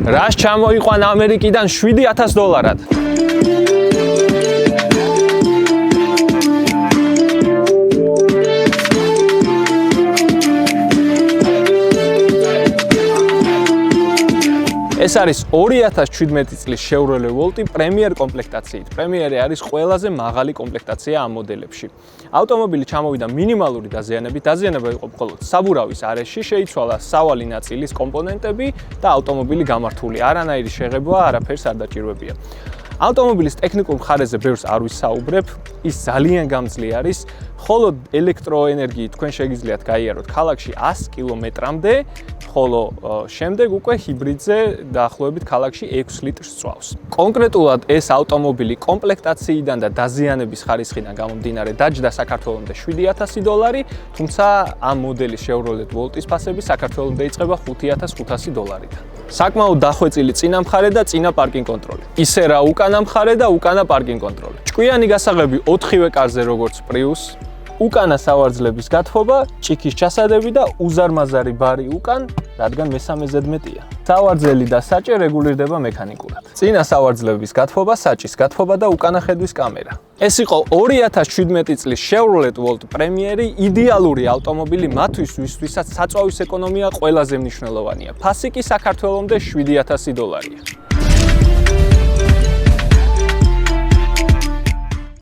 რას ჩამოიყვან ამერიკიდან $7,000-ად? ეს არის 2017 წლის Chevrolet Volt პრემიერ კომპლექტაციით. პრემიერი არის ყველაზე მაღალი კომპლექტაცია ამ მოდელებში. ავტომობილი ჩამოვიდა მინიმალური დაზიანებით. დაზიანება იყო მხოლოდ საბურავის არეში, შეიცვალა სავალი ნაწილის კომპონენტები და ავტომობილი გამართული. არანაირი შეღებვა არაფერს არ დაჭირვებია. ავტომობილის ტექნიკურ მხარეზე ბევრს არ ვისაუბრებ, ის ძალიან გამძლე არის. ხოლო ელექტროენერგიით თქვენ შეგიძლიათ გაიაროთ ქალაქში 100 კილომეტრამდე, ხოლო შემდეგ უკვე ჰიბრიდზე დაახლოებით ქალაქში 6 litrს წვავს. კონკრეტულად ეს ავტომობილი კომპლექტაციიდან და დაზიანების ხარისხიდან გამომდინარე დაჯდა საქართველომდე $7,000, თუმცა ამ მოდელის Chevrolet Volt-ის ფასები საქართველომდე იწყება $5,500-დან. საკმაოდ დახვეწილი წინა მხარე და წინა პარკინგ კონტროლი. ისე რა უკანა მხარე და უკანა პარკინგ კონტროლი. ჭკვიანი გასაღები 4-ვე კარზე როგორც Prius, უკანა სავარძლების გათბობა, ჭიქის ჩასადები და უზარმაზარი ბარი უკან, რადგან მესამე ზედმეტია. სავარძელი და საჭე რეგულირდება მექანიკურად. წინა სავარძლების გათბობა, საჭის გათბობა და უკანა ხედვის კამერა. ეს იყო 2017 წლის Chevrolet Volt პრემიერი, იდეალური ავტომობილი მათთვის, ვისთვისაც საწვავის ეკონომია ყველაზე მნიშვნელოვანია. ფასი კი საქართველომდე $7,000-ია.